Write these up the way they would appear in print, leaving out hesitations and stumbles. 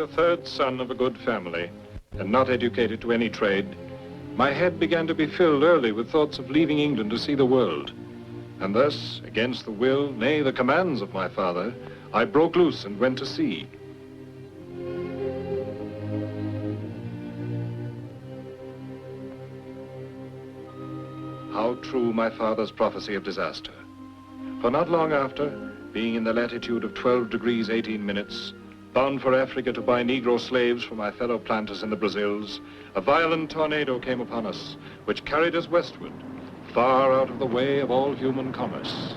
the third son of a good family, and not educated to any trade, my head began to be filled early with thoughts of leaving England to see the world. And thus, against the will, nay, the commands of my father, I broke loose and went to sea. How true my father's prophecy of disaster. For not long after, being in the latitude of 12 degrees 18 minutes, bound for Africa to buy Negro slaves for my fellow planters in the Brazils, a violent tornado came upon us, which carried us westward, far out of the way of all human commerce.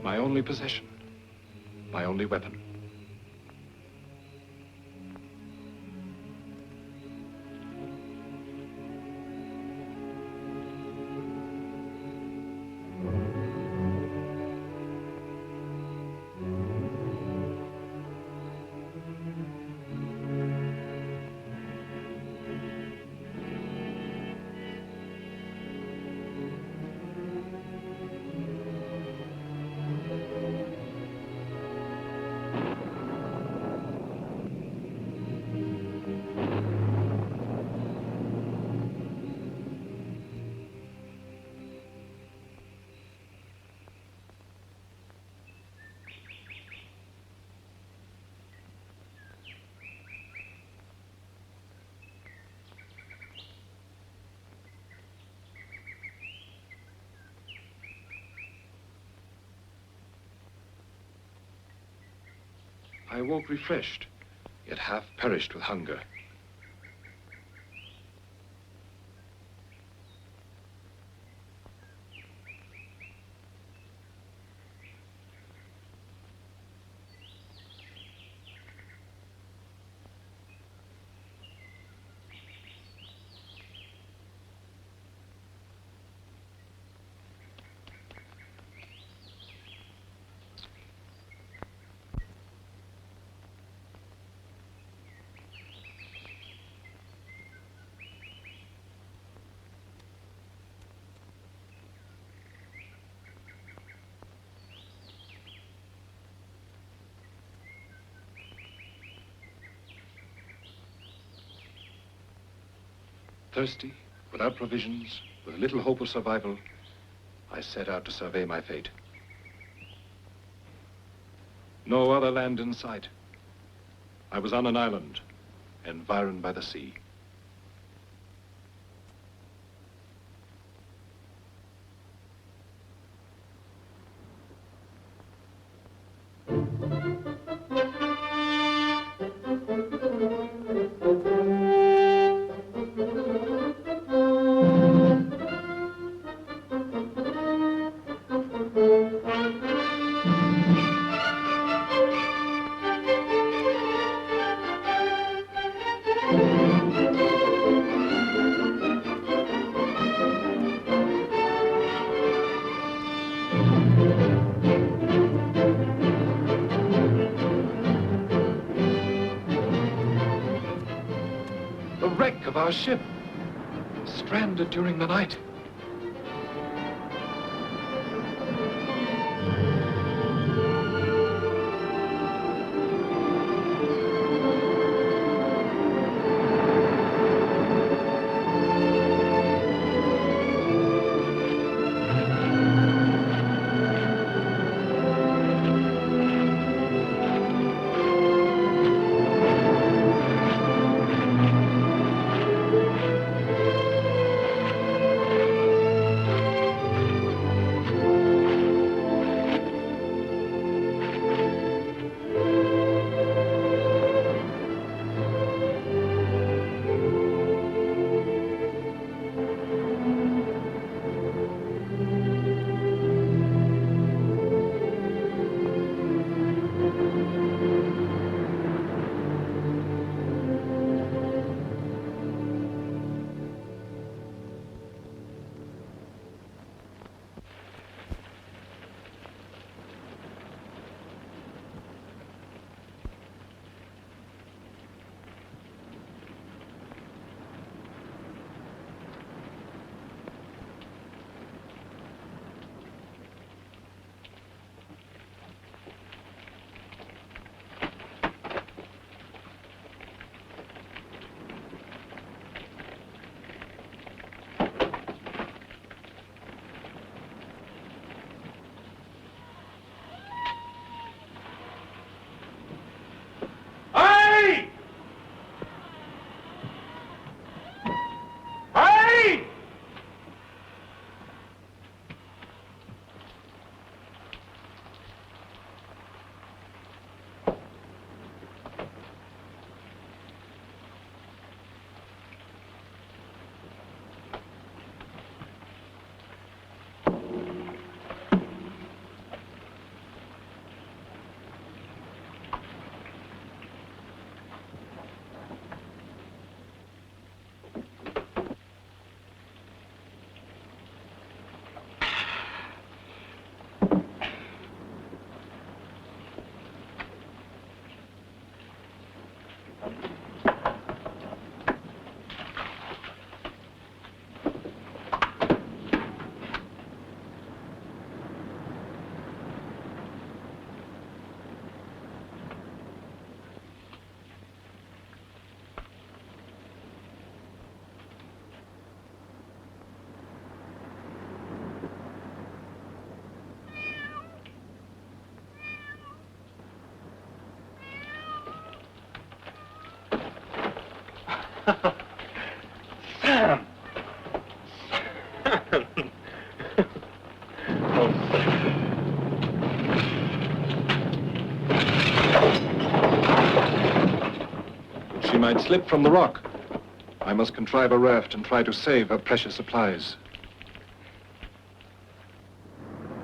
My only possession, my only weapon. I awoke refreshed, yet half perished with hunger. Thirsty, Without provisions, with little hope of survival, I set out to survey my fate. No other land in sight. I was on an island, environed by the sea. The wreck of our ship, stranded during the night. Sam! She might slip from the rock. I must contrive a raft and try to save her precious supplies.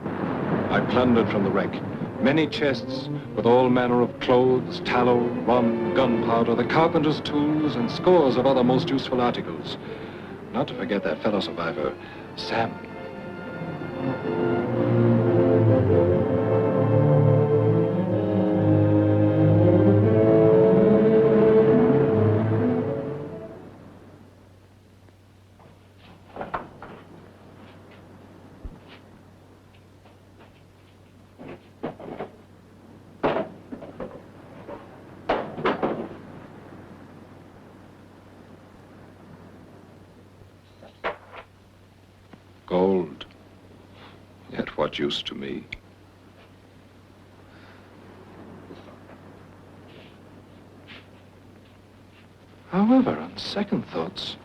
I plundered from the wreck many chests with all manner of clothes, tallow, rum, gunpowder, the carpenter's tools, and scores of other most useful articles. Not to forget that fellow survivor, Sam. Gold. Yet what use to me? However, on second thoughts,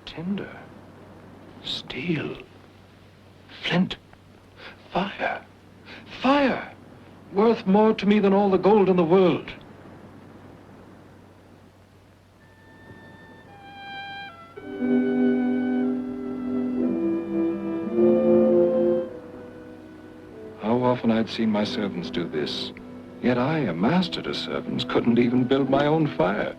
tinder, steel, flint, fire, fire, worth more to me than all the gold in the world. How often I'd seen my servants do this, yet I, a master to servants, couldn't even build my own fire.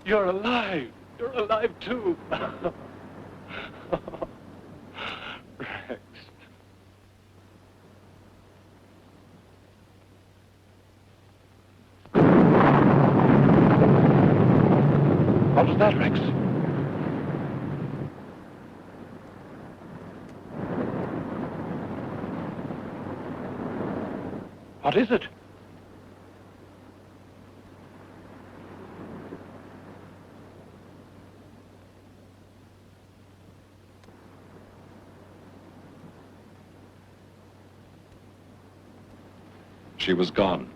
You're alive. You're alive too. Rex. What was that, Rex? What is it? She was gone.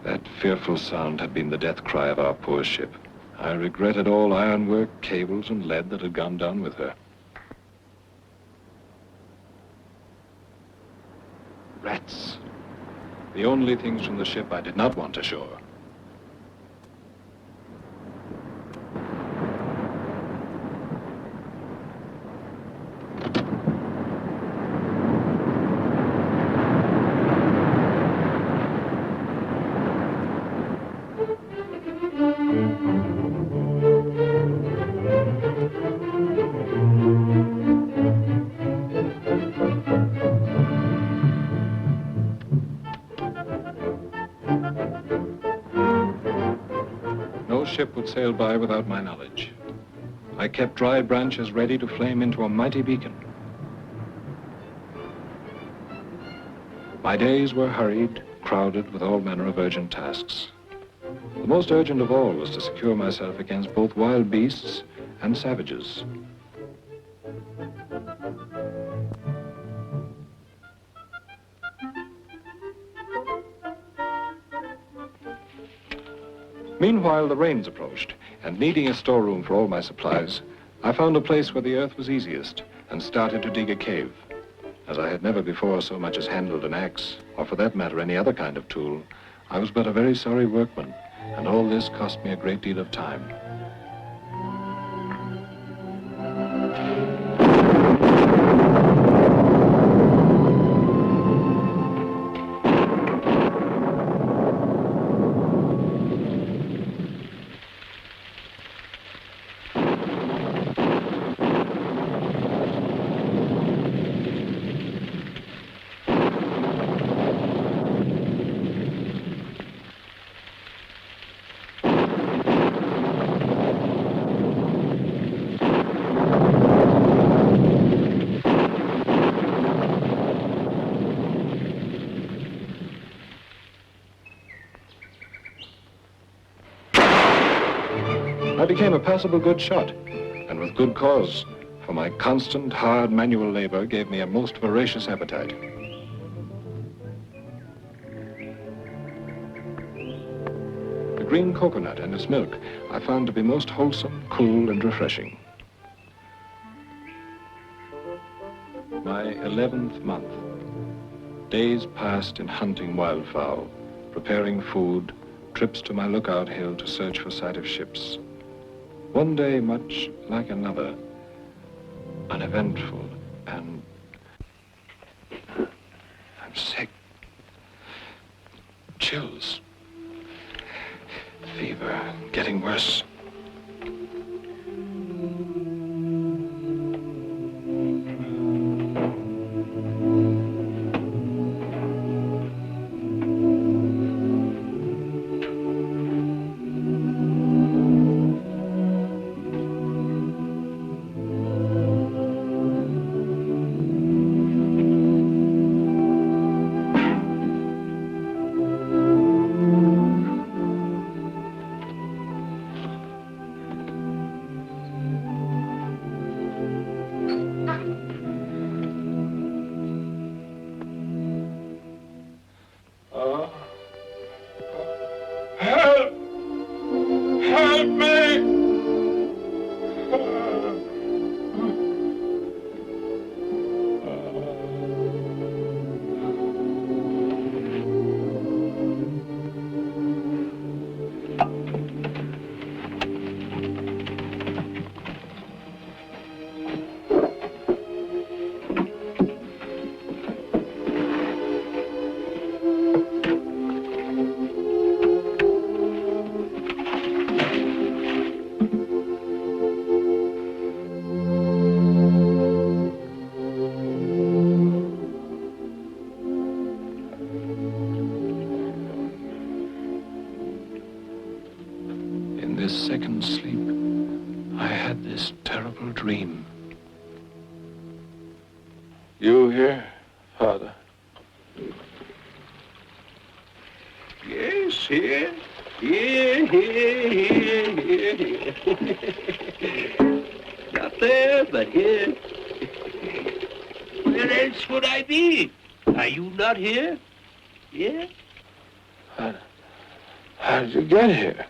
That fearful sound had been the death cry of our poor ship. I regretted all ironwork, cables, and lead that had gone down with her. Rats. The only things from the ship I did not want ashore. Ship would sail by without my knowledge. I kept dry branches ready to flame into a mighty beacon. My days were hurried, crowded with all manner of urgent tasks. The most urgent of all was to secure myself against both wild beasts and savages. Meanwhile, the rains approached, and needing a storeroom for all my supplies, I found a place where the earth was easiest and started to dig a cave. As I had never before so much as handled an axe, or for that matter any other kind of tool, I was but a very sorry workman, and all this cost me a great deal of time. I became a passable good shot, and with good cause, for my constant, hard manual labor gave me a most voracious appetite. green coconut and its milk I found to be most wholesome, cool, and refreshing. My 11th month. Days passed in hunting wildfowl, preparing food, trips to my lookout hill to search for sight of ships. One day, much like another, uneventful, and I'm sick. Chills. Fever, getting worse. This second sleep, I had this terrible dream. You here, Father? Yes, here. Here. Not there, but here. Where else would I be? Are you not here? Yeah? How did you get here?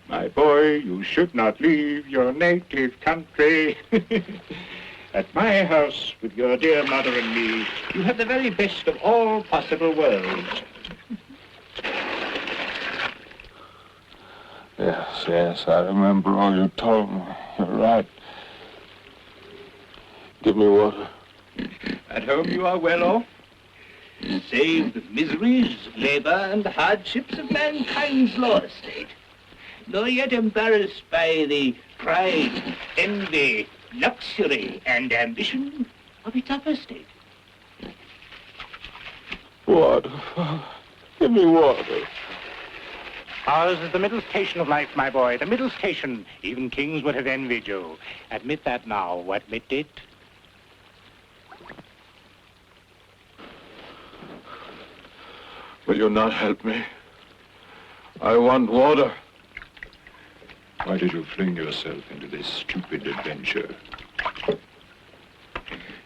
My boy, you should not leave your native country. At my house, with your dear mother and me, you have the very best of all possible worlds. Yes, I remember all you told me. You're right. Give me water. At home you are well off, save the miseries, labor, and hardships of mankind's lower state, nor yet embarrassed by the pride, envy, luxury, and ambition of its upper state. Water, Father. Give me water. Ours is the middle station of life, my boy, the middle station. Even kings would have envied you. Admit that now. Admit it. Will you not help me? I want water. Why did you fling yourself into this stupid adventure?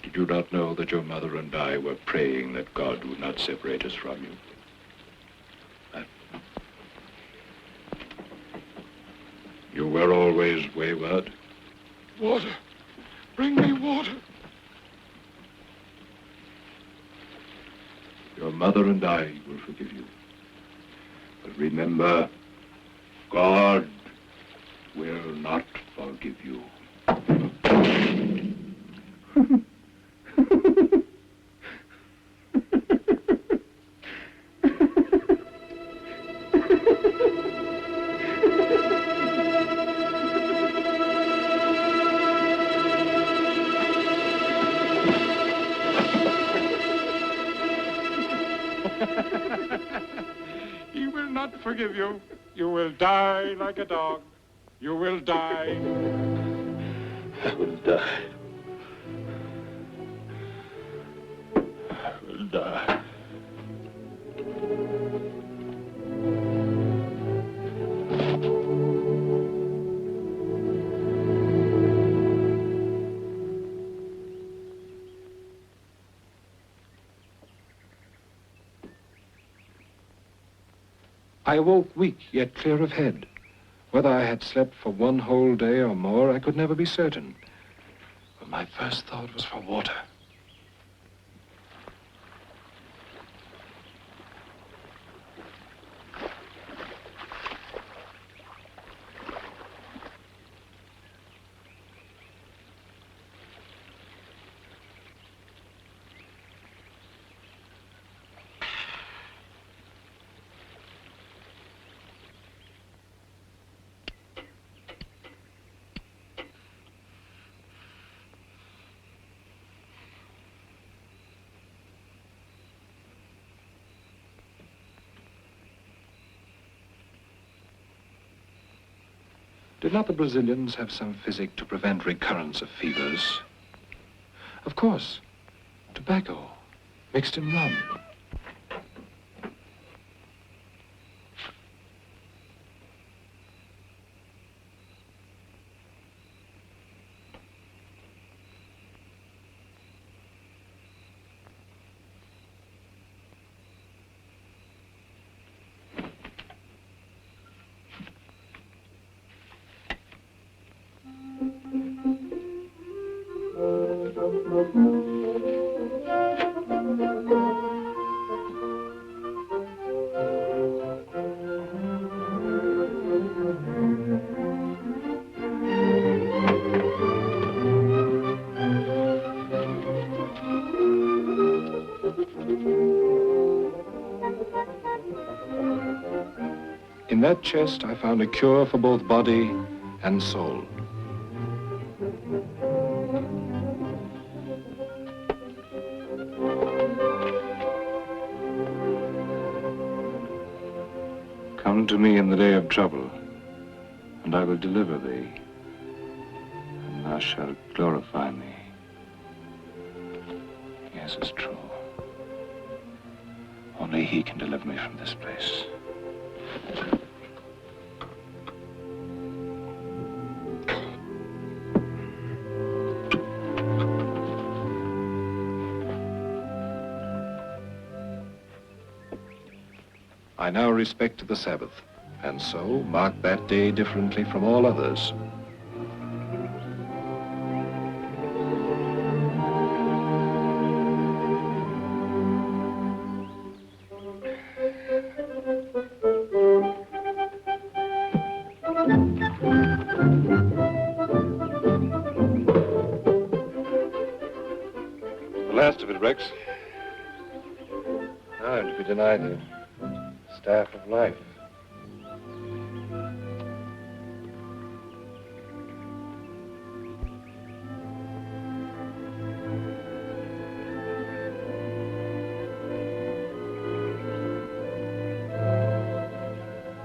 Did you not know that your mother and I were praying that God would not separate us from you? You were always wayward. Water. Bring me water. Your mother and I will forgive you. But remember, God will not forgive you. He will not forgive you. You will die like a dog. You will die. I will die. I will die. I awoke weak, yet clear of head. Whether I had slept for one whole day or more, I could never be certain. But my first thought was for water. Did not the Brazilians have some physic to prevent recurrence of fevers? Of course, tobacco mixed in rum. In that chest, I found a cure for both body and soul. Come to me in the day of trouble, and I will deliver thee, and thou shalt glorify me. Yes, it's true. Only he can deliver me from this place. I now respect the Sabbath, and so mark that day differently from all others. The last of it, Rex. Now to be denied the staff of life.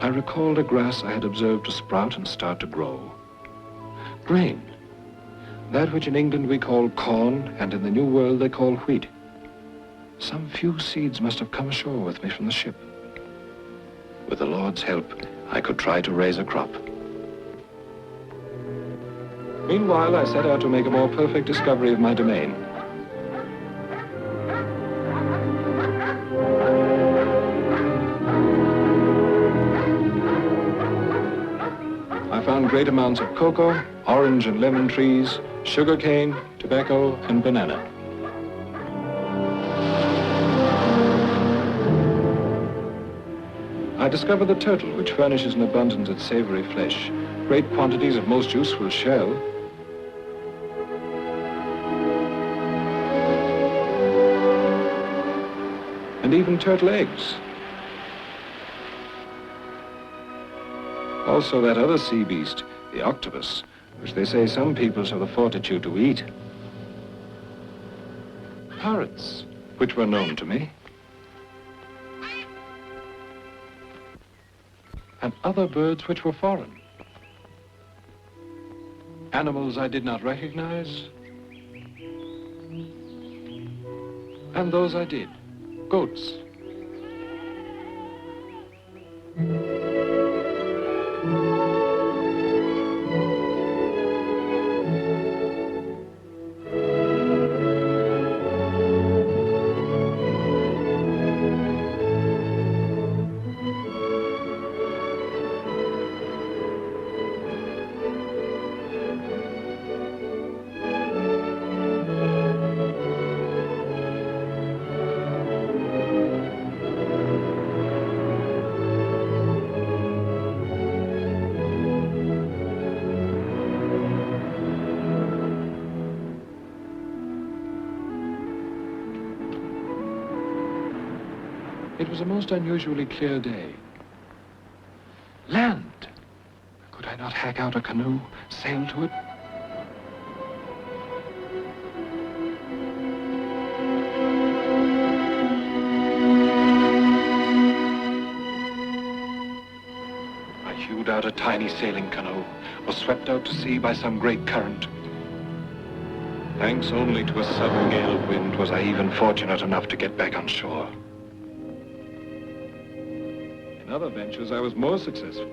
I recalled a grass I had observed to sprout and start to grow. Grain. That which in England we call corn, and in the New World they call wheat. Some few seeds must have come ashore with me from the ship. With the Lord's help, I could try to raise a crop. Meanwhile, I set out to make a more perfect discovery of my domain. I found great amounts of cocoa, orange and lemon trees, sugarcane, tobacco, and banana. I discovered the turtle, which furnishes an abundance of savory flesh, great quantities of most useful shell, and even turtle eggs. Also that other sea beast, the octopus, which they say some peoples have the fortitude to eat. Parrots, which were known to me. And other birds which were foreign. Animals I did not recognize. And those I did. Goats. It was a most unusually clear day. Land! Could I not hack out a canoe, sail to it? I hewed out a tiny sailing canoe, was swept out to sea by some great current. Thanks only to a sudden gale of wind was I even fortunate enough to get back on shore. In other ventures, I was more successful.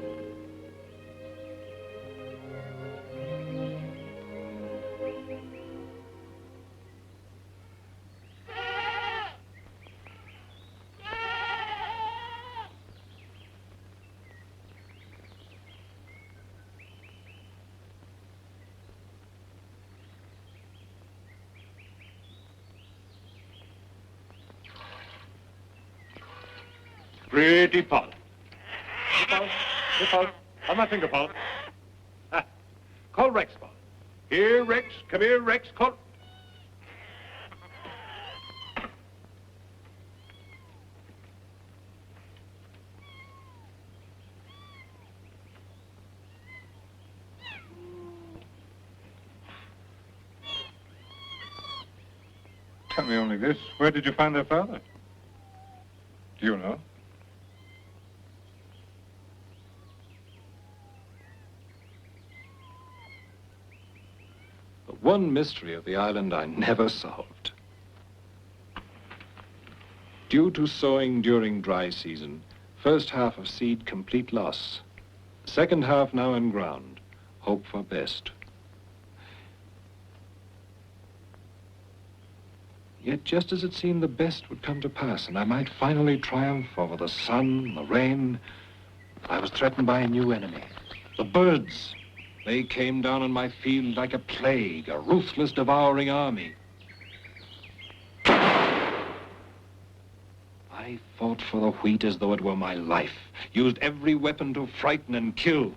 Pretty Paul. Paul. On my finger, Paul. Ah. Call Rex, Paul. Here, Rex. Come here, Rex. Call. Tell me only this. Where did you find their father? Do you know? The one mystery of the island I never solved. Due to sowing during dry season, first half of seed complete loss. Second half now in ground. Hope for best. Yet just as it seemed the best would come to pass and I might finally triumph over the sun, the rain, I was threatened by a new enemy. The birds. They came down on my field like a plague, a ruthless, devouring army. I fought for the wheat as though it were my life, used every weapon to frighten and kill.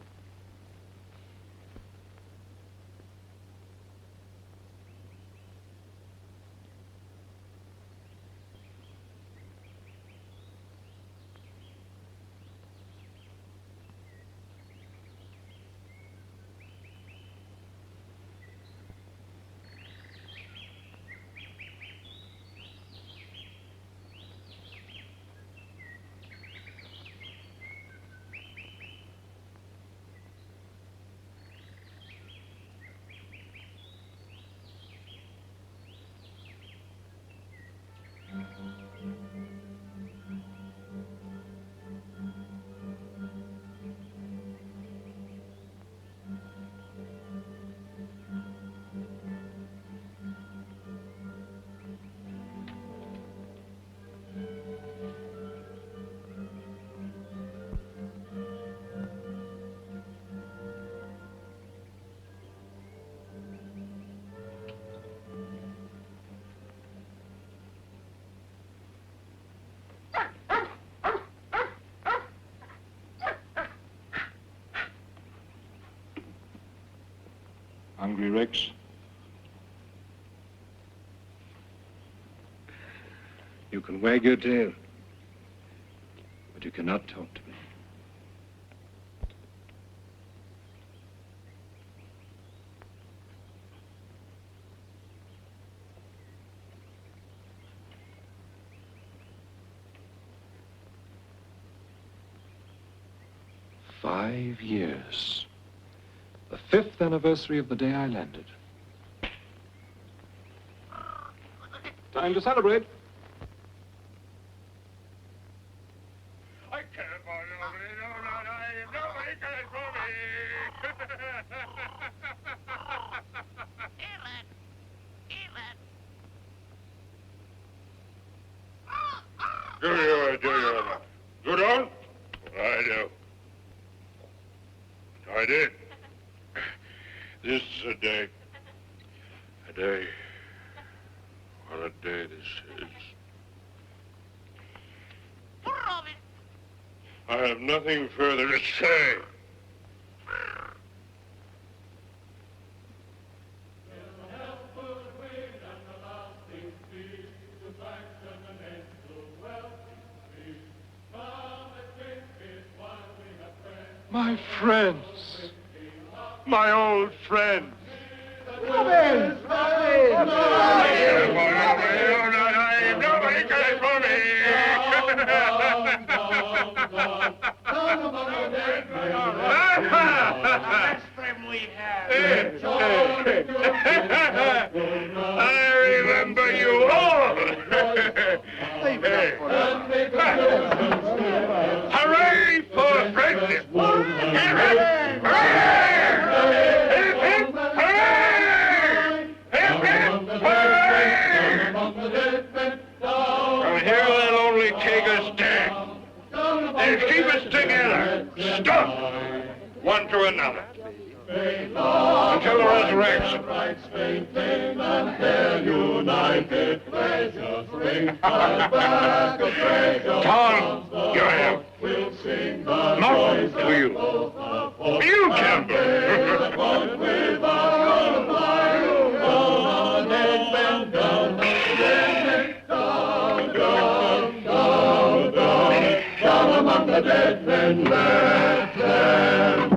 Hungry, Rex? You can wag your tail, but you cannot talk to me. "5 years. The 5th anniversary of the day I landed. Time to celebrate. I can't find nobody, nobody cares for me. Do you? Good on? I do. I did. This is a day. What a day this is. I have nothing further to say. My friends. My old friends. Robin! Nobody can for me. Best friend we have. I remember you all. Hooray for friendship! Hooray! From here they'll only take us down. They'll keep us together, stuck, one to another, until the resurrection. Tom, you have. Not Will. You, Campbell. Among the dead men, let them.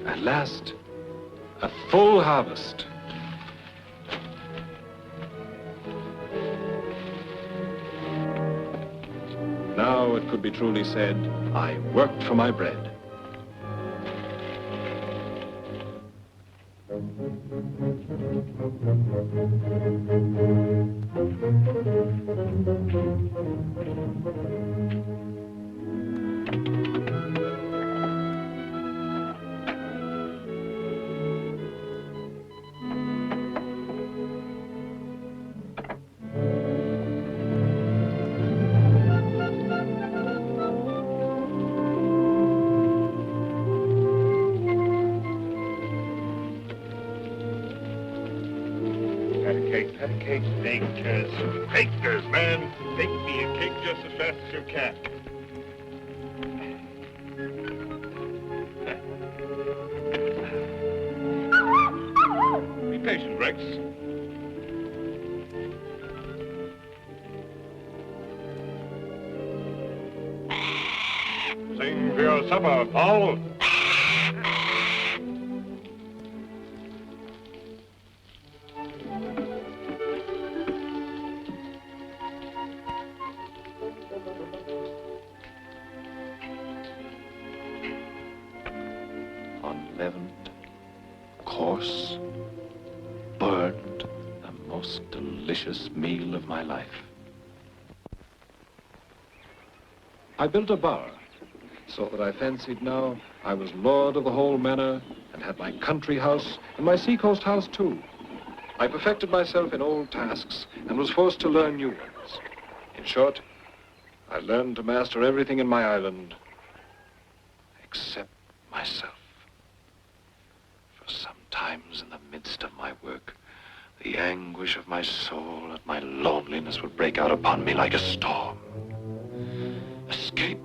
At last, a full harvest. Now it could be truly said, I worked for my bread. Bakers, man. Bake me a cake just as fast as you can. Be patient, Rex. Sing for your supper, Paul. Unleavened, coarse, burned, the most delicious meal of my life. I built a bower, so that I fancied now I was lord of the whole manor and had my country house and my seacoast house too. I perfected myself in old tasks and was forced to learn new ones. In short, I learned to master everything in my island except myself. For sometimes in the midst of my work, the anguish of my soul and my loneliness would break out upon me like a storm. Escape?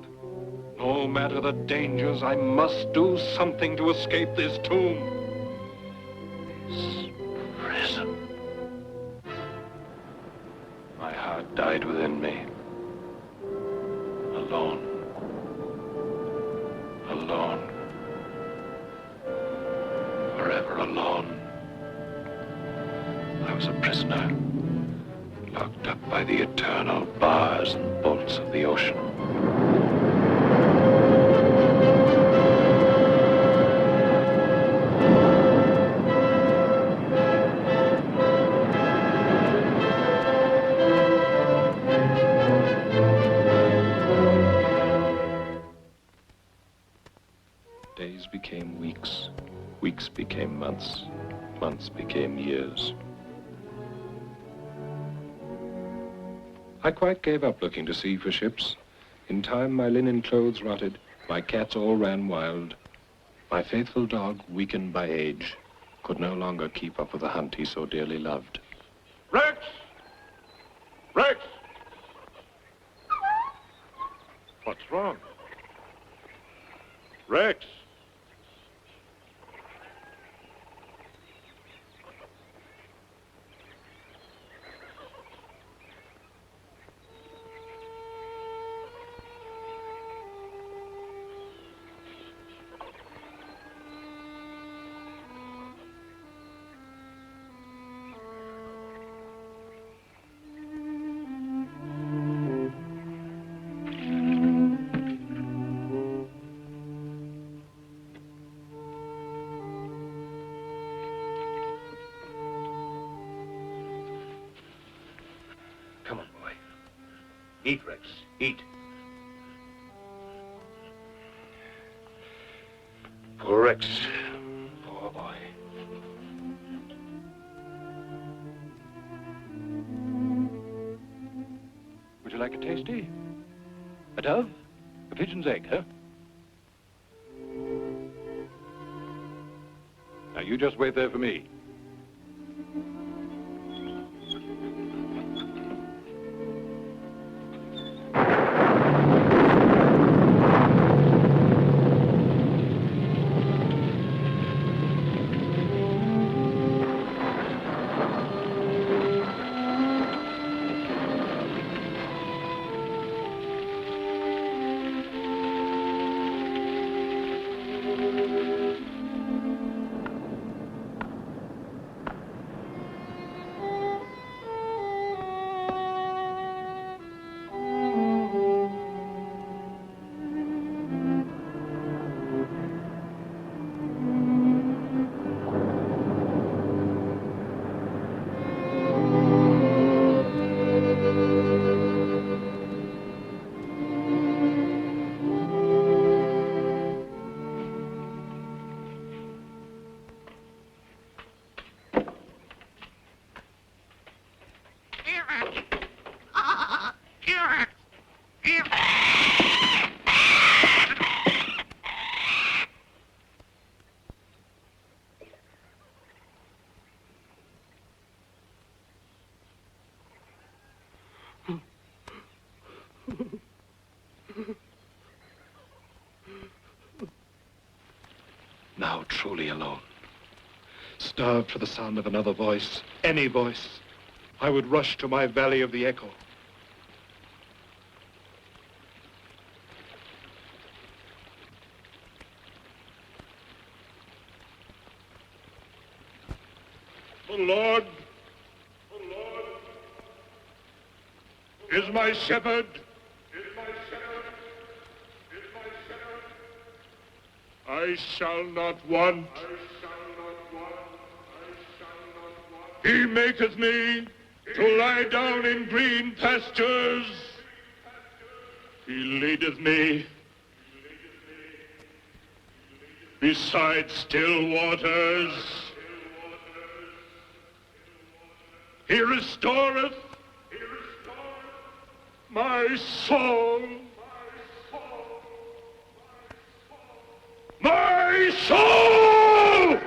No matter the dangers, I must do something to escape this tomb. This prison. My heart died within me. Alone. Alone. Forever alone. I was a prisoner, locked up by the eternal bars and bolts of the ocean. Days became weeks, weeks became months, months became years. I quite gave up looking to sea for ships. In time, my linen clothes rotted, My cats all ran wild. My faithful dog, weakened by age, could no longer keep up with the hunt he so dearly loved. Rex! Rex! What's wrong? Rex! Come on, boy. Eat, Rex. Eat. Poor Rex. Poor boy. Would you like a tasty? A dove? A pigeon's egg, huh? Now, you just wait there for me. Now truly alone. Starved for the sound of another voice, any voice, I would rush to my valley of the echo. The Lord is my shepherd. I shall not want. He maketh me to lie down in green pastures. He leadeth me beside still waters. He restoreth my soul. My soul!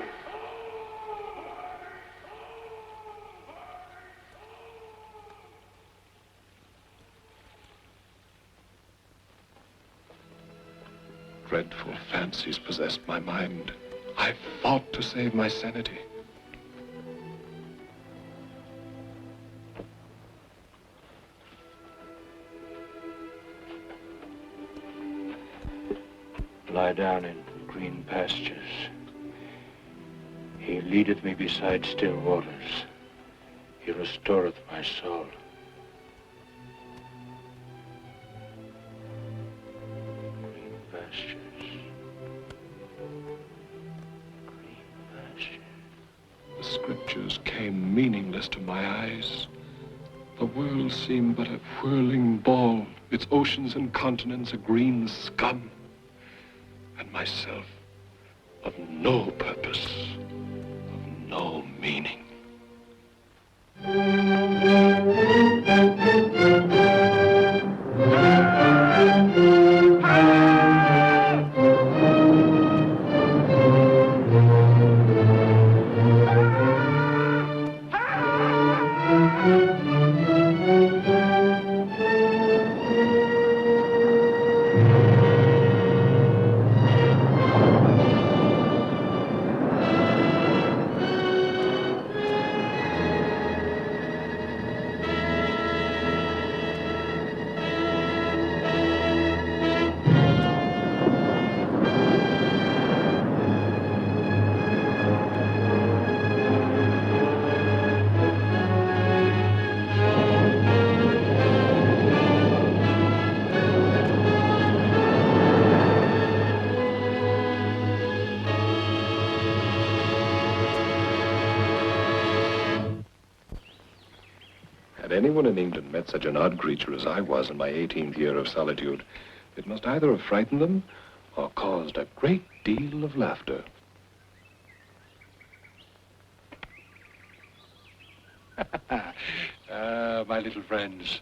Dreadful fancies possessed my mind. I fought to save my sanity. Lie down in green pastures. He leadeth me beside still waters. He restoreth my soul. Green pastures. Green pastures. The scriptures came meaningless to my eyes. The world seemed but a whirling ball, its oceans and continents a green scum. And myself of no purpose, of no meaning. anyone in England met such an odd creature as I was in my 18th year of solitude, it must either have frightened them or caused a great deal of laughter. My little friends.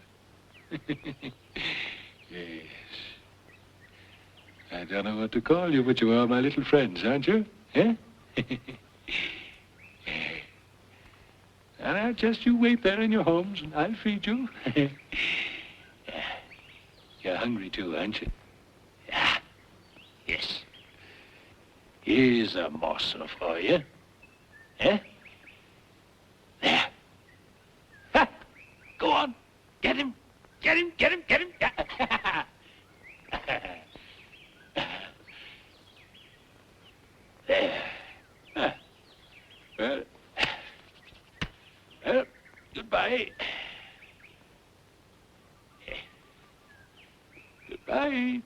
Yes. I don't know what to call you, but you are my little friends, aren't you? Eh? And now just you wait there in your homes and I'll feed you. You're hungry too, aren't you? Yeah. Yes. Here's a morsel for you. Eh? There. Ha! Go on. Get him. Get him, get him, get him. There. Well, goodbye. Goodbye.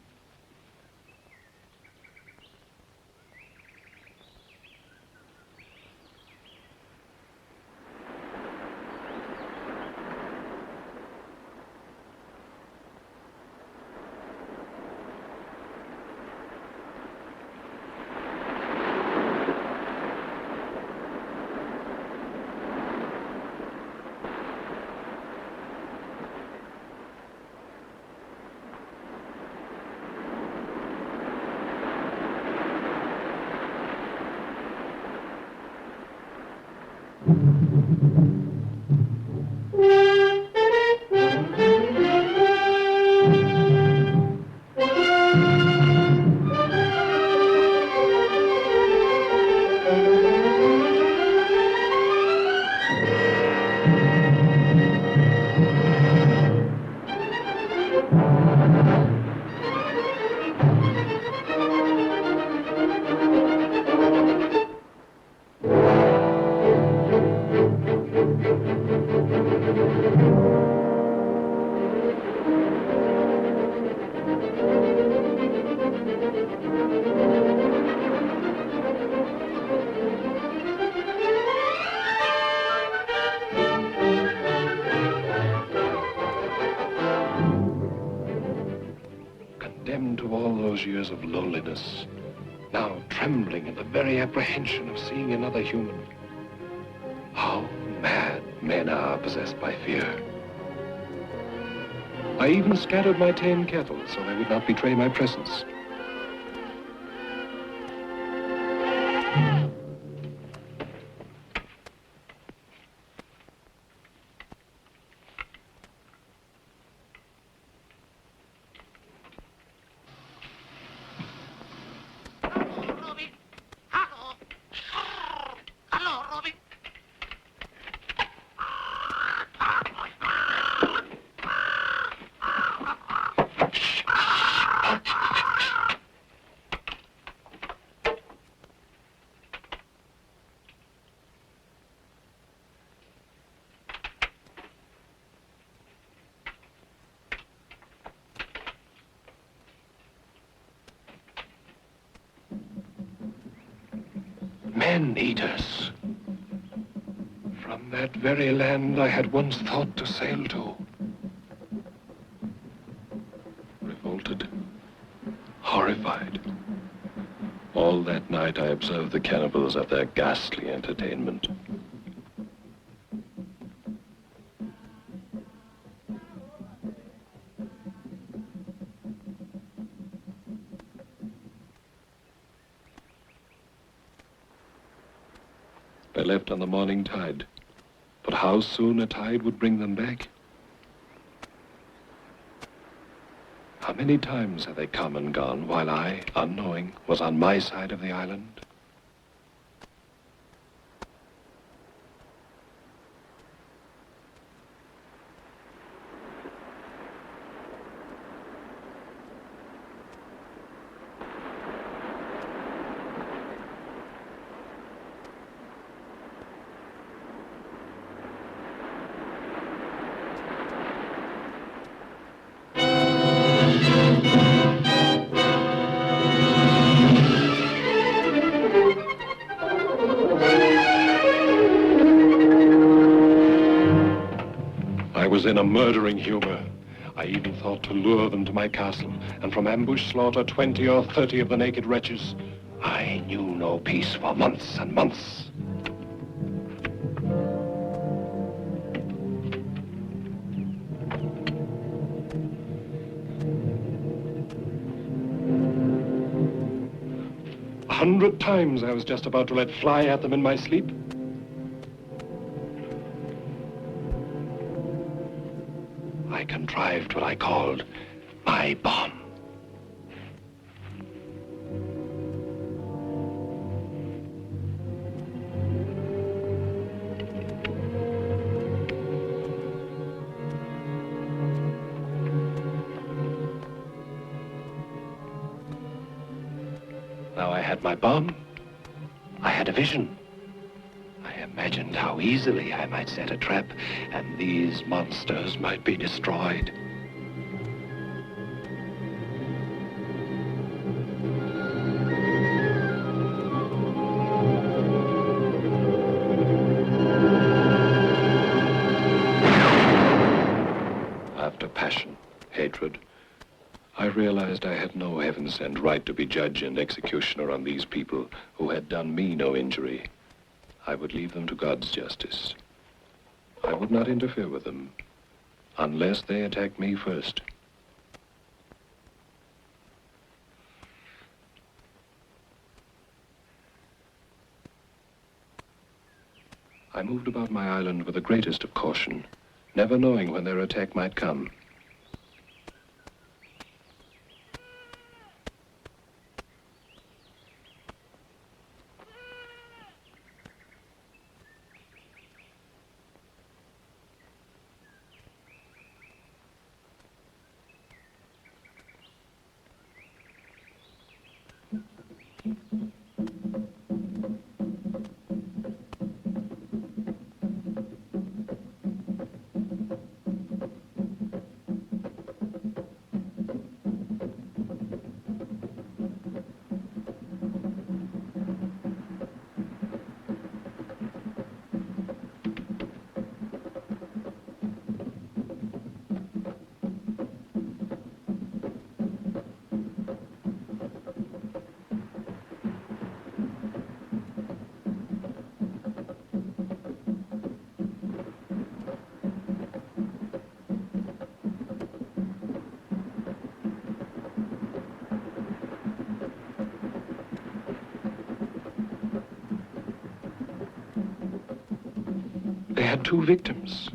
Condemned to all those years of loneliness, now trembling in the very apprehension of seeing another human. How mad men are possessed by fear. I even scattered my tame cattle so they would not betray my presence. Men-eaters. From that very land I had once thought to sail to. Revolted, horrified. All that night I observed the cannibals at their ghastly entertainment. They left on the morning tide. But how soon a tide would bring them back? How many times had they come and gone while I, unknowing, was on my side of the island? was in a murdering humor. I even thought to lure them to my castle, and from ambush slaughter 20 or 30 of the naked wretches. I knew no peace for months and months. A 100 times I was just about to let fly at them in my sleep. I contrived what I called my bomb. Now I had my bomb. I had a vision. I imagined how easily I might set a trap, and these monsters might be destroyed. After passion, hatred, I realized I had no heaven-sent right to be judge and executioner on these people who had done me no injury. I would leave them to God's justice. I would not interfere with them unless they attacked me first. I moved about my island with the greatest of caution, never knowing when their attack might come. They had 2 victims.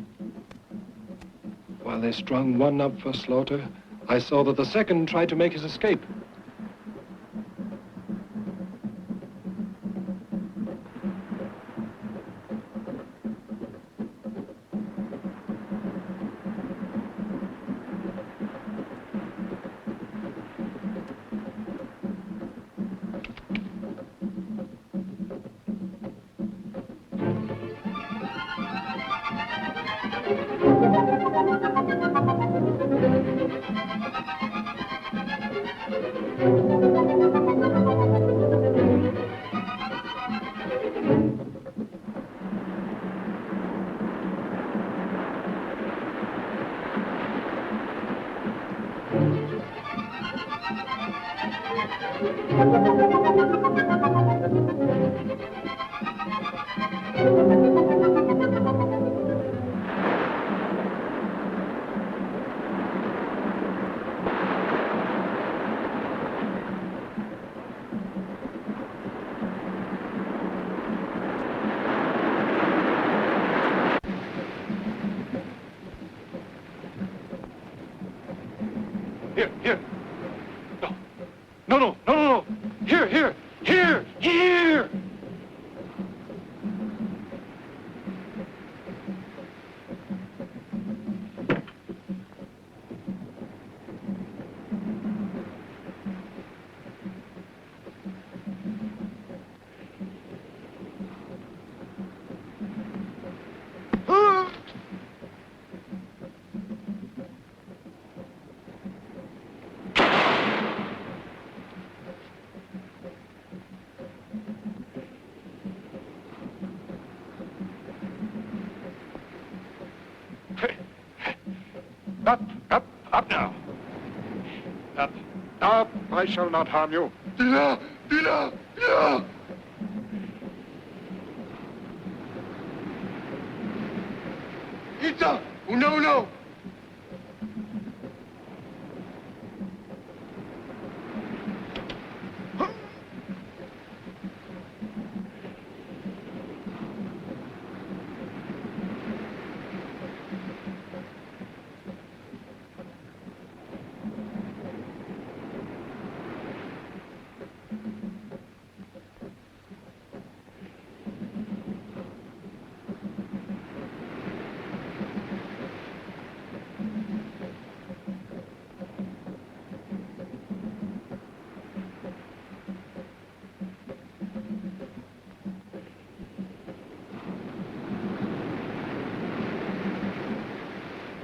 While they strung one up for slaughter, I saw that the second tried to make his escape. Here. No. Here. I shall not harm you. Dina! Dina! Dina! Ita! Una!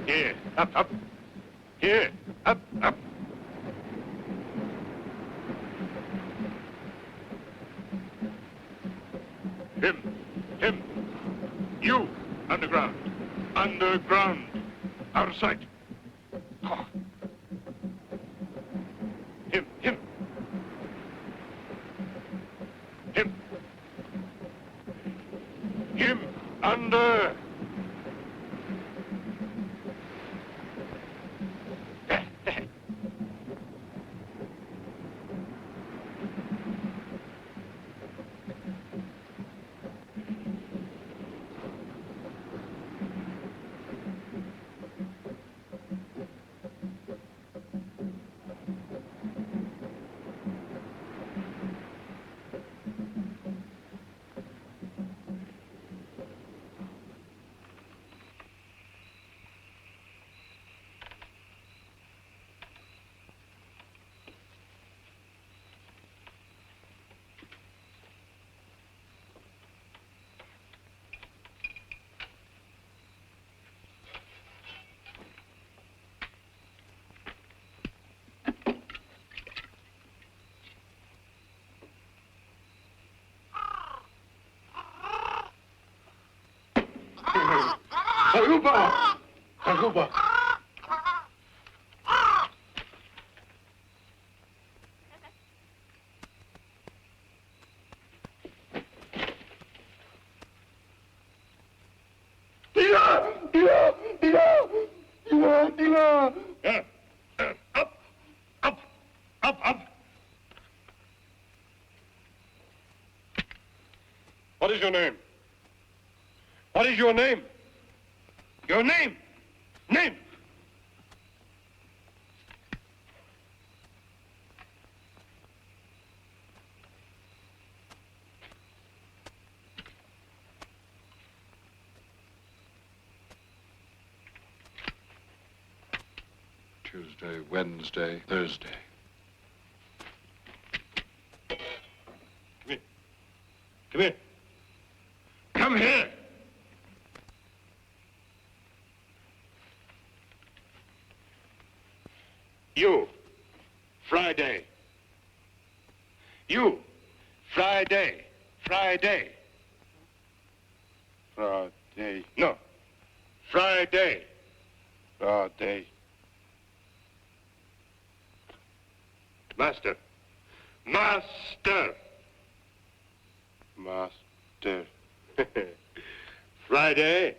Here, up. Here, up. Him. You, underground. Out of sight. Oh. Him. Him, under. Aruba! Dina! Up! What is your name? What is your name? Your name! Name! Tuesday, Wednesday, Thursday. Come here. Come here! You, Friday. You, Friday. Friday. No, Friday. Master. Friday,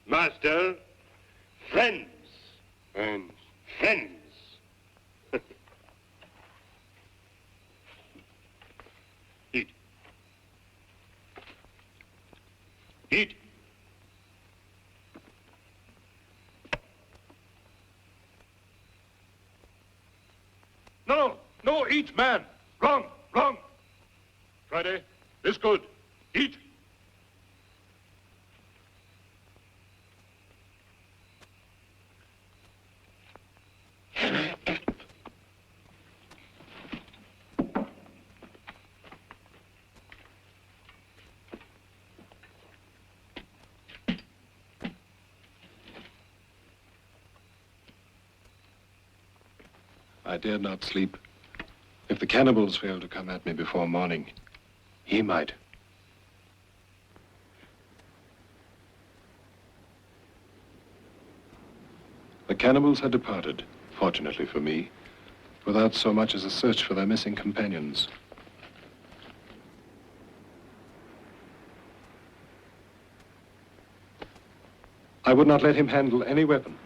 master, friends. Eat. No, eat, man. Wrong. Friday, this good. Eat. I dared not sleep. If the cannibals failed to come at me before morning, he might. The cannibals had departed, fortunately for me, without so much as a search for their missing companions. I would not let him handle any weapon.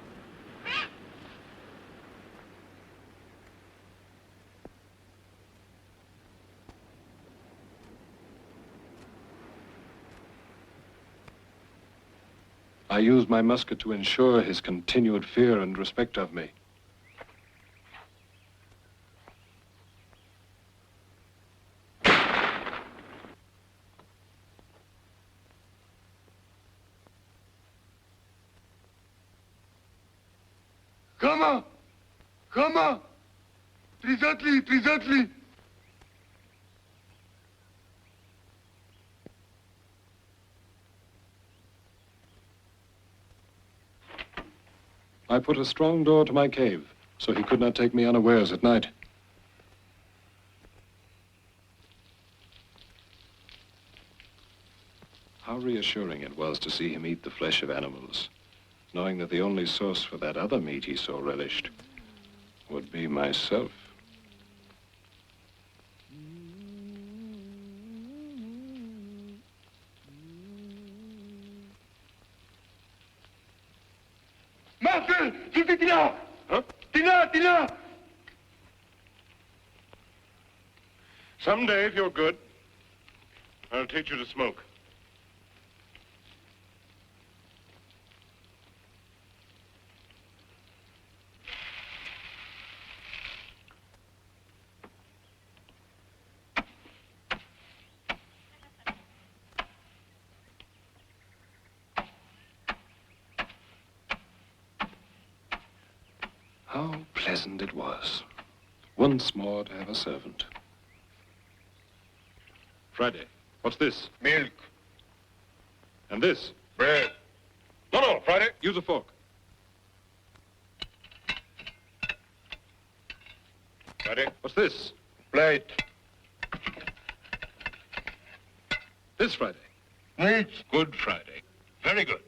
I used my musket to ensure his continued fear and respect of me. Come! Come! Trizatli! Trizatli! I put a strong door to my cave, so he could not take me unawares at night. How reassuring it was to see him eat the flesh of animals, knowing that the only source for that other meat he so relished would be myself. Master! Tina! Huh? Tina! Someday, if you're good, I'll teach you to smoke. How pleasant it was, once more to have a servant. Friday, what's this? Milk. And this? Bread. No, Friday, use a fork. Friday, what's this? Plate. This Friday. Meat. Good Friday. Very good.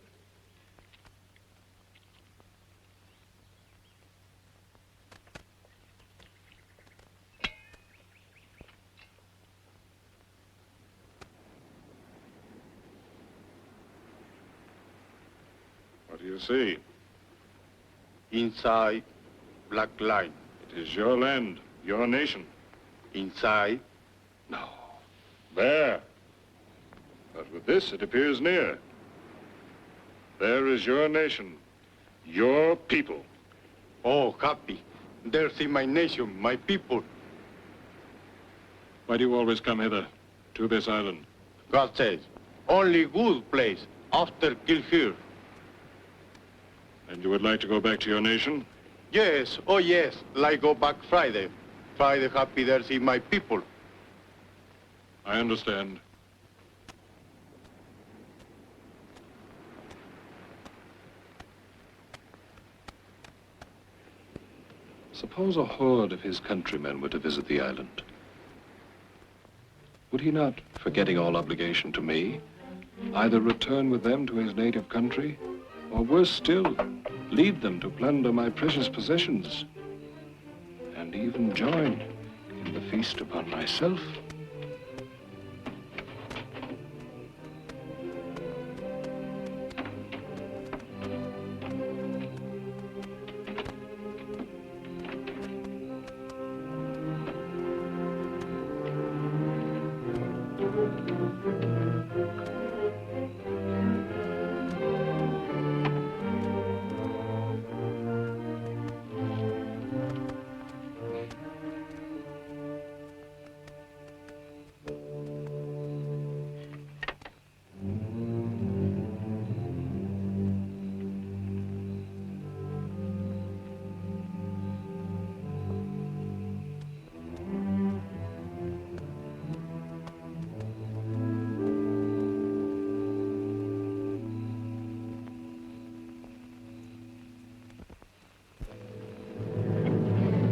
What do you see? Inside, black line. It is your land, your nation. Inside, No. There. But with this, it appears near. There is your nation, your people. oh, happy. There's in my nation, my people. Why do you always come hither, to this island? God says, only good place after kill here. And you would like to go back to your nation? Yes, oh yes, like go back Friday. Friday happy there's in my people. I understand. Suppose a horde of his countrymen were to visit the island. Would he not, forgetting all obligation to me, either return with them to his native country, or worse still, lead them to plunder my precious possessions, and even join in the feast upon myself?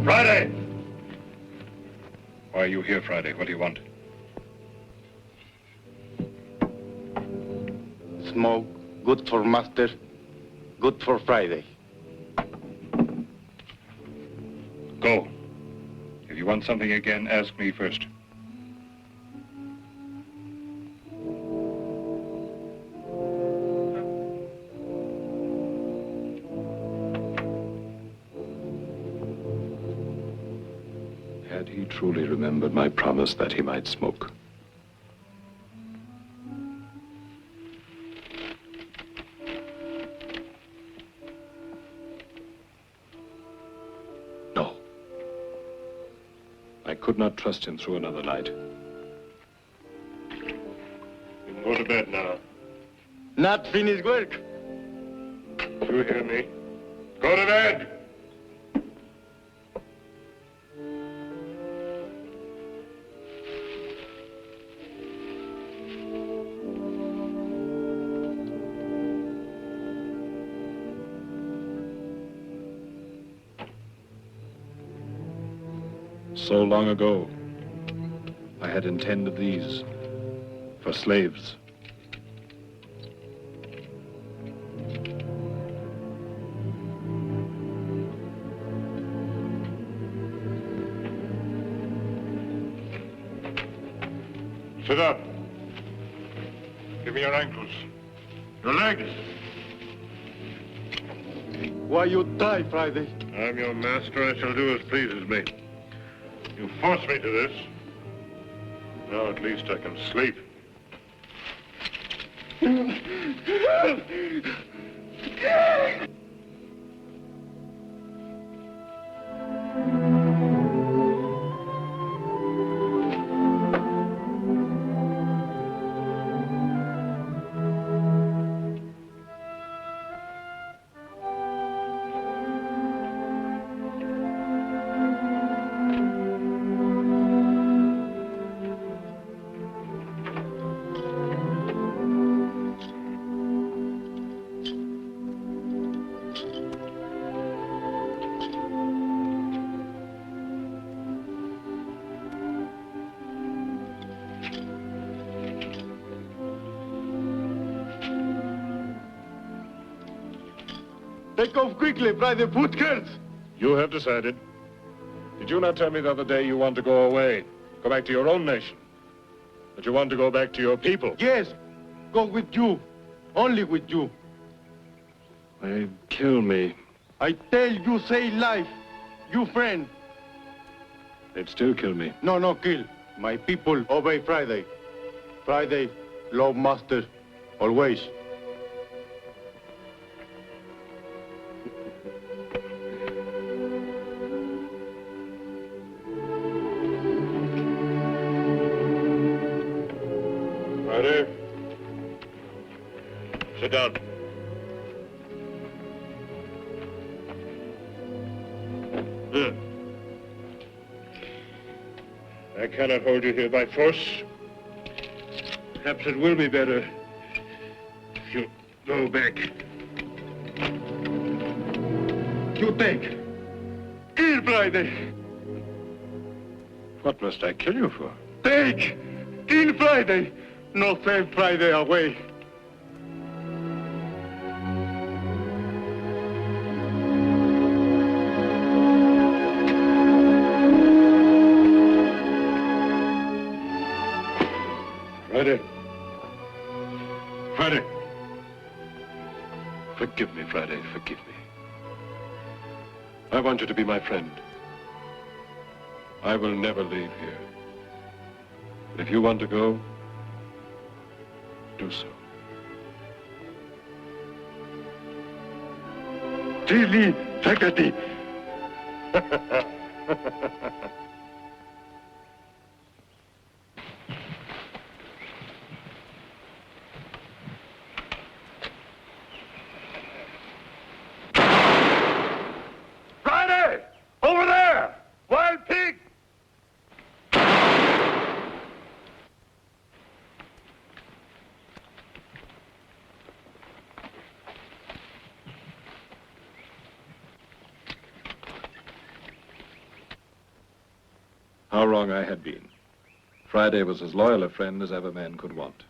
Friday! Why are you here, Friday? What do you want? Smoke, good for master, good for Friday. Go. want something again, ask me first. Had he truly remembered my promise that he might smoke? No. I could not trust him through another night. You can go to bed now. Not finished work. You hear me? Go to bed! So long ago, I had intended these for slaves. Sit up. Give me your ankles. Your legs. Why you die, Friday? I'm your master. I shall do as pleases me. You forced me to this. Now at least I can sleep. Take off quickly, Friday. Foot hurts. You have decided. Did you not tell me the other day you want to go away? Go back to your own nation? That you want to go back to your people? Yes. Go with you. Only with you. They kill me. I tell you, save life. You friend. They'd still kill me. No, no, kill. My people obey Friday. Friday, love master, always. Friday. Sit down. Here. I cannot hold you here by force. Perhaps it will be better if you go back. You take. Kill Friday. What must I kill you for? Take. Kill Friday. No save Friday away. Friday. Friday. Forgive me, Friday, forgive me. I want you to be my friend. I will never leave here. But if you want to go, do so. Tili, Sakati. Friday! Over there! Wild pig! How wrong I had been. Friday was as loyal a friend as ever man could want.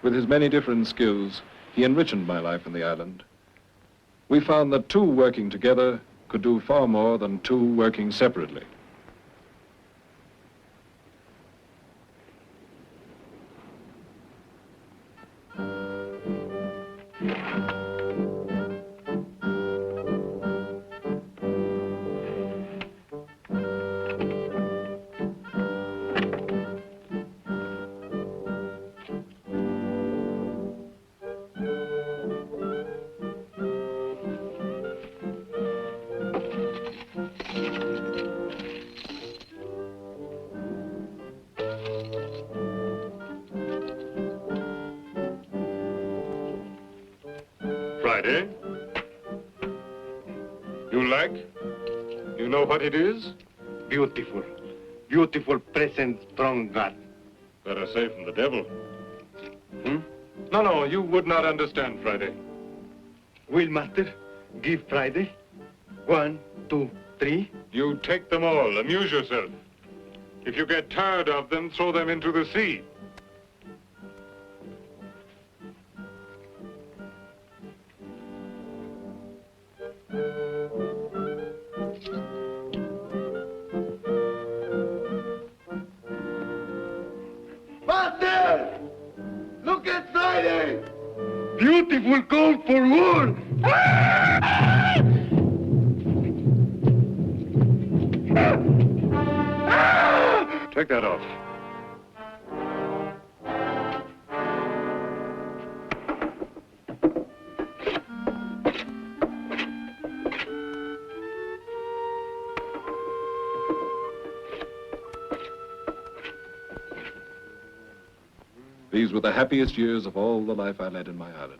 With his many different skills, he enriched my life on the island. we found that two working together could do far more than two working separately. Friday? You like? You know what it is? Beautiful. Beautiful present from God. Better say from the devil. No, you would not understand, Friday. Will master give Friday? 1, 2, 3. You take them all, amuse yourself. If you get tired of them, throw them into the sea. Master! Look at Friday! Beautiful coat for wool! Take that off. These were the happiest years of all the life I led in my island.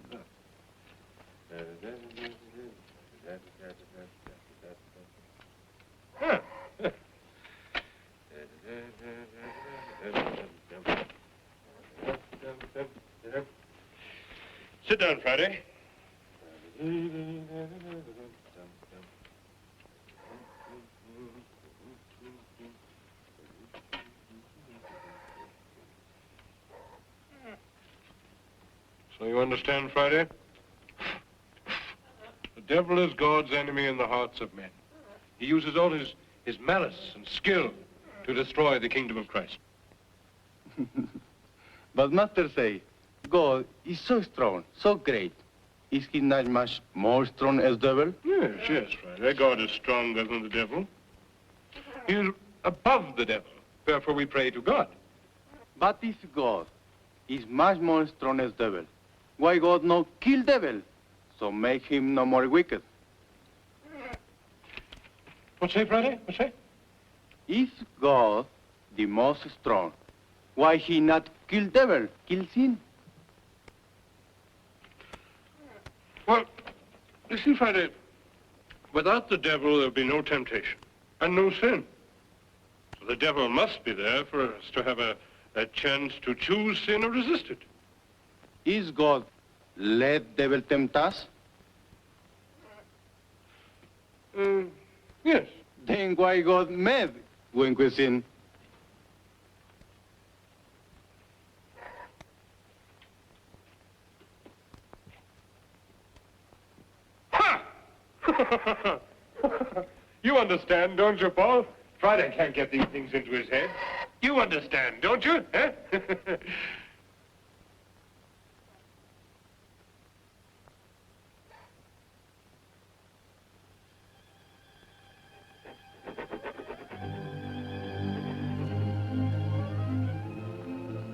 Sit down, Friday. So you understand, Friday? The devil is God's enemy in the hearts of men. He uses all his malice and skill to destroy the kingdom of Christ. But master say, God is so strong, so great. Is he not much more strong as devil? Yes, Friday. God is stronger than the devil. He is above the devil. Therefore we pray to God. But if God is much more strong as devil, why God no kill devil? So make him no more wicked. What say, Friday? What say? If God the most strong, why he not kill devil, kill sin? Well, you see, Friday, without the devil there'll be no temptation and no sin. So the devil must be there for us to have a chance to choose sin or resist it. Is God let devil tempt us? Yes. Then why God made when we sin? Ha! You understand, don't you, Paul? Friday can't get these things into his head. You understand, don't you? Eh?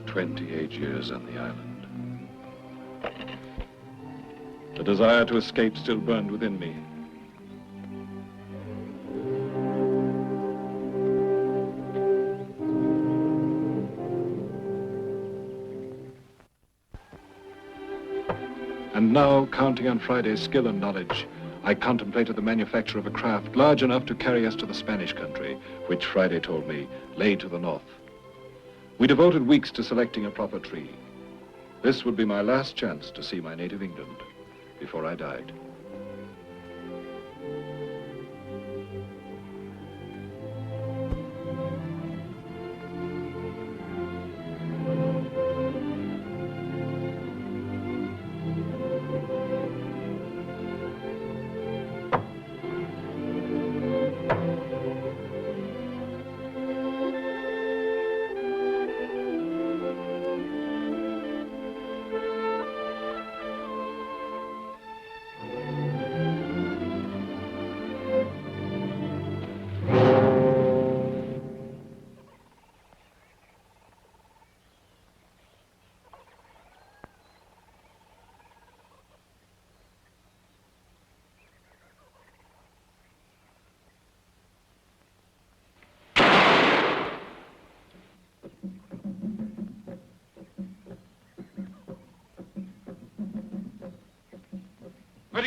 28 years on the island. The desire to escape still burned within me. And now, counting on Friday's skill and knowledge, I contemplated the manufacture of a craft large enough to carry us to the Spanish country, which Friday told me lay to the north. We devoted weeks to selecting a proper tree. This would be my last chance to see my native England before I died.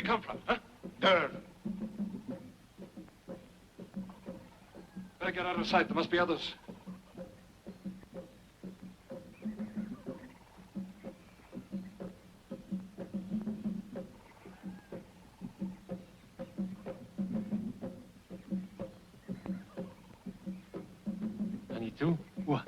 he come from, huh? There. Better get out of sight. There must be others. And tú? What?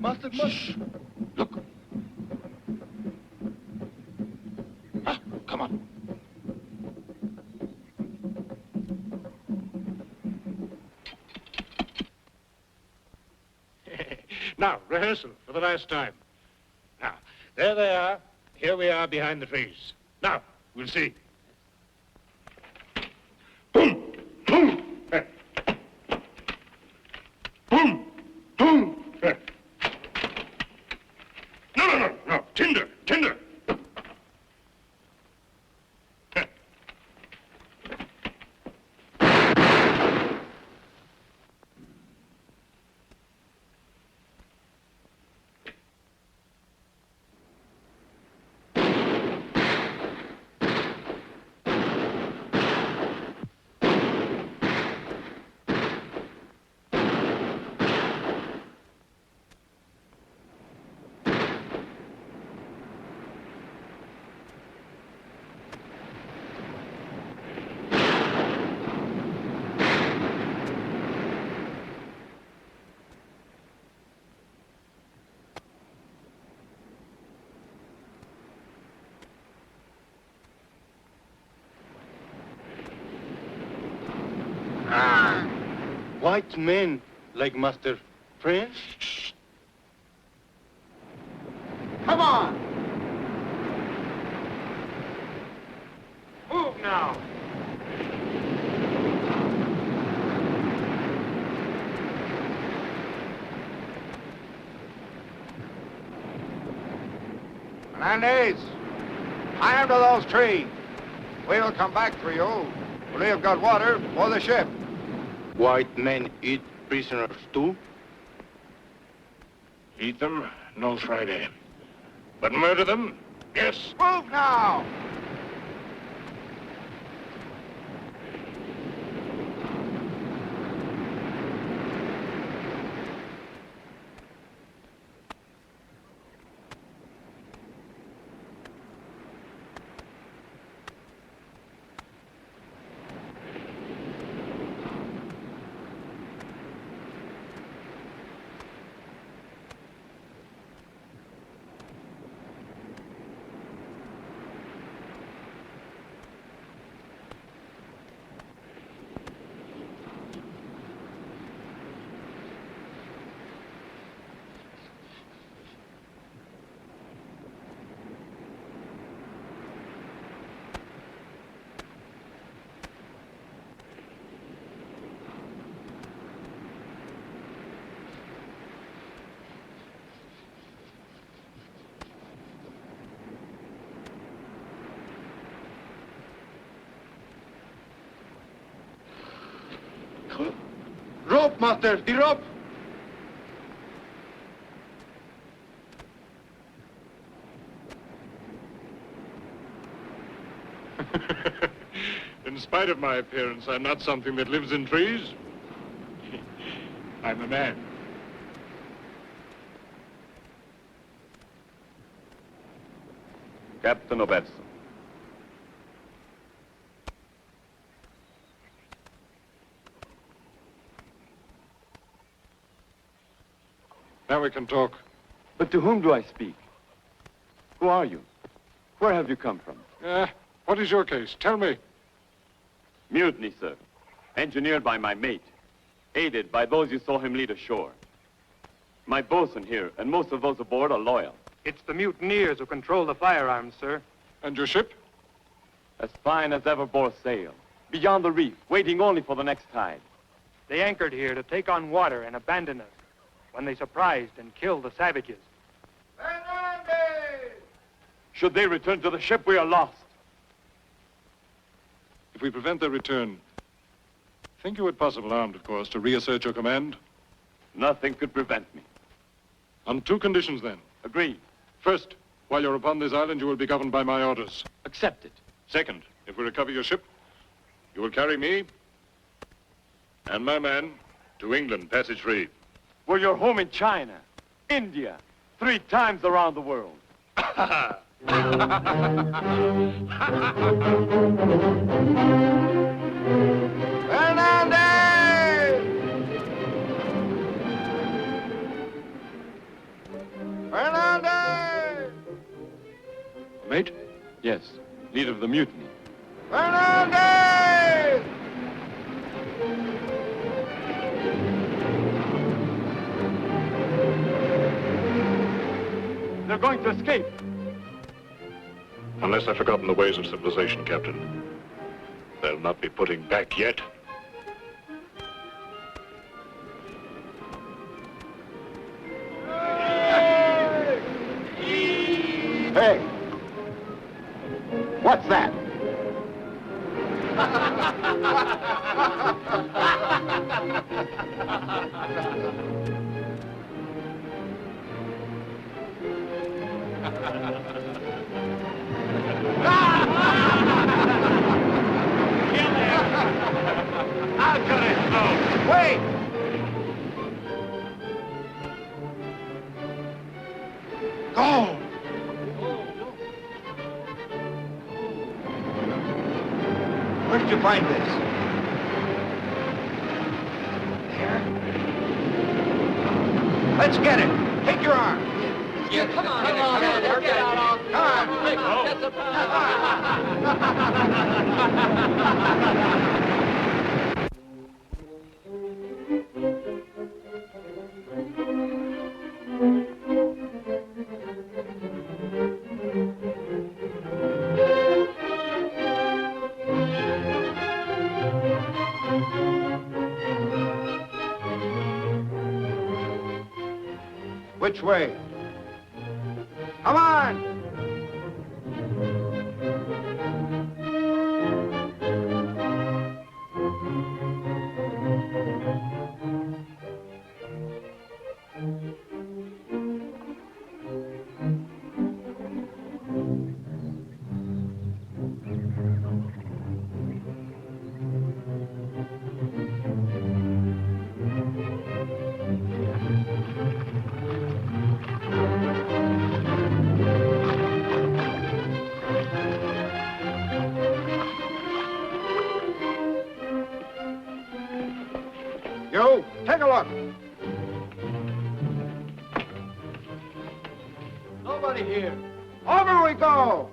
Master, Shh. Look. Ah, come on. Now, rehearsal for the last time. Now, there they are. Here we are behind the trees. Now, we'll see. Boom! Boom! Boom! Boom! No. Tinder! white men like Master Prince? Come on! Move now! Hernandez, climb to those trees. We'll come back for you. We have got water for the ship. White men eat prisoners too? Eat them? No, Friday. But murder them? Yes. Move now! rope, master, the rope! In spite of my appearance, I'm not something that lives in trees. I'm a man. Captain Robertson. Now we can talk. But to whom do I speak? Who are you? Where have you come from? What is your case? Tell me. Mutiny, sir. Engineered by my mate. Aided by those you saw him lead ashore. My bosun here, and most of those aboard are loyal. It's the mutineers who control the firearms, sir. And your ship? As fine as ever bore sail. Beyond the reef, waiting only for the next tide. They anchored here to take on water and abandon us when they surprised and killed the savages. Fernandez! Should they return to the ship, we are lost. If we prevent their return, think you it possible, armed, of course, to reassert your command? Nothing could prevent me. On two conditions, then. Agreed. First, while you're upon this island, you will be governed by my orders. Accepted. Second, if we recover your ship, you will carry me and my man to England, passage free. Were your home in China, India, 3 times around the world. Fernandez! Fernandez! Mate? Yes, leader of the mutiny. Fernandez! They're going to escape. Unless I've forgotten the ways of civilization, Captain. They'll not be putting back yet. Hey! What's that? I'll cut it throat. Wait! Go! Where did you find this? There? Let's get it. Take your arm. Yeah, come on, come on, let's get out on. Come on. That's a Which way? Come on! You, take a look. Nobody here. Over we go.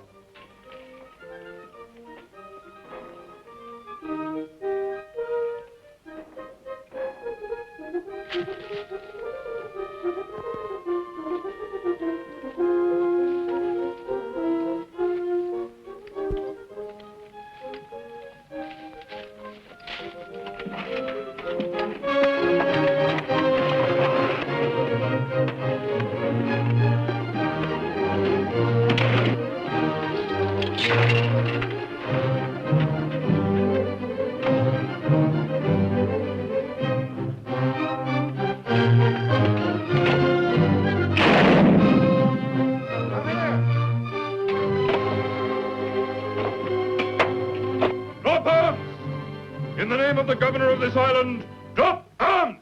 In the name of the governor of this island, drop arms!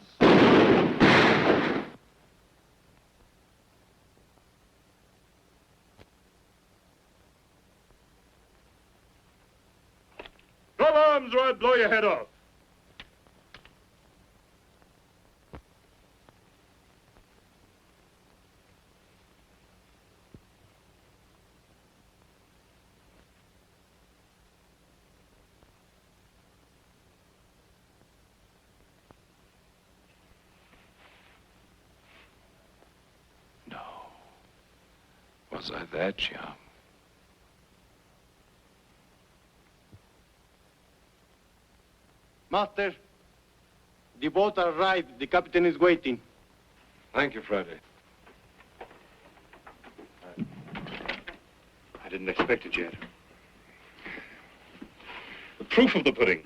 Drop arms or I'll blow your head off. Was I that young? Master, the boat arrived. The captain is waiting. Thank you, Friday. I didn't expect it yet. The proof of the pudding.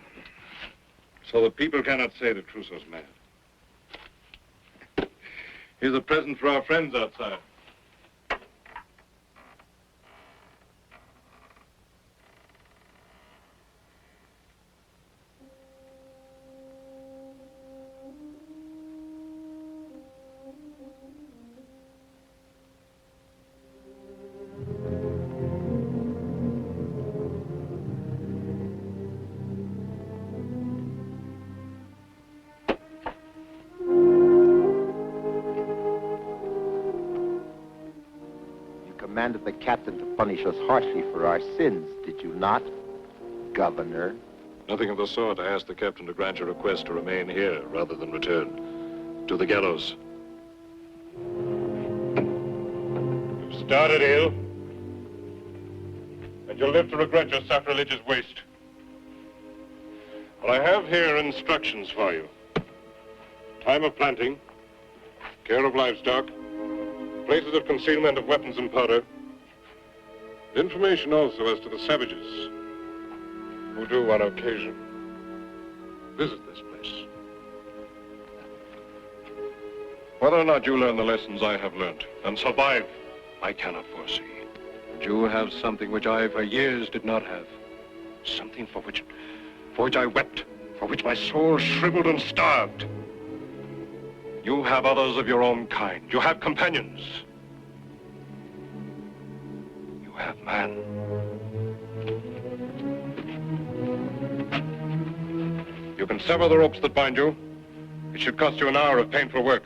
So that people cannot say that Crusoe's mad. Here's a present for our friends outside. Commanded the captain to punish us harshly for our sins, did you not, Governor? Nothing of the sort. I asked the captain to grant your request to remain here rather than return to the gallows. You've started ill, and you'll live to regret your sacrilegious waste. But I have here instructions for you. Time of planting, care of livestock, places of concealment of weapons and powder. Information also as to the savages who do, on occasion, visit this place. Whether or not you learn the lessons I have learned and survive, I cannot foresee. But you have something which I for years did not have. Something for which I wept, for which my soul shriveled and starved. You have others of your own kind. You have companions. You have man. You can sever the ropes that bind you. It should cost you an hour of painful work.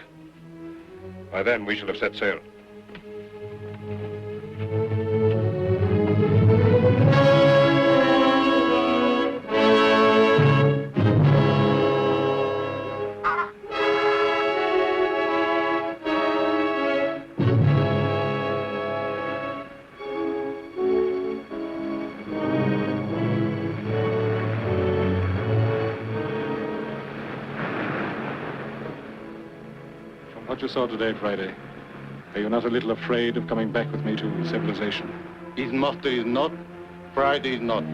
By then, we shall have set sail. What you saw today, Friday, are you not a little afraid of coming back with me to civilization? His master is not, Friday is not.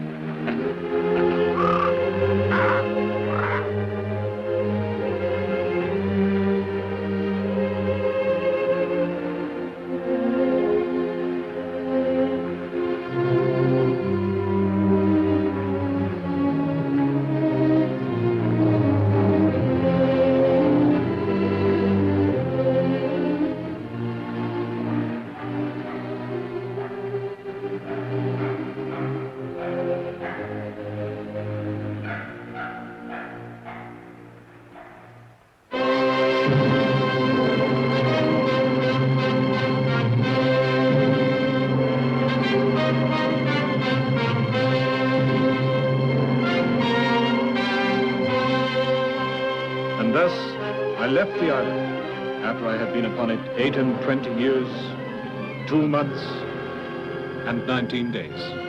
And thus, I left the island after I had been upon it 28 years, 2 months, and 19 days.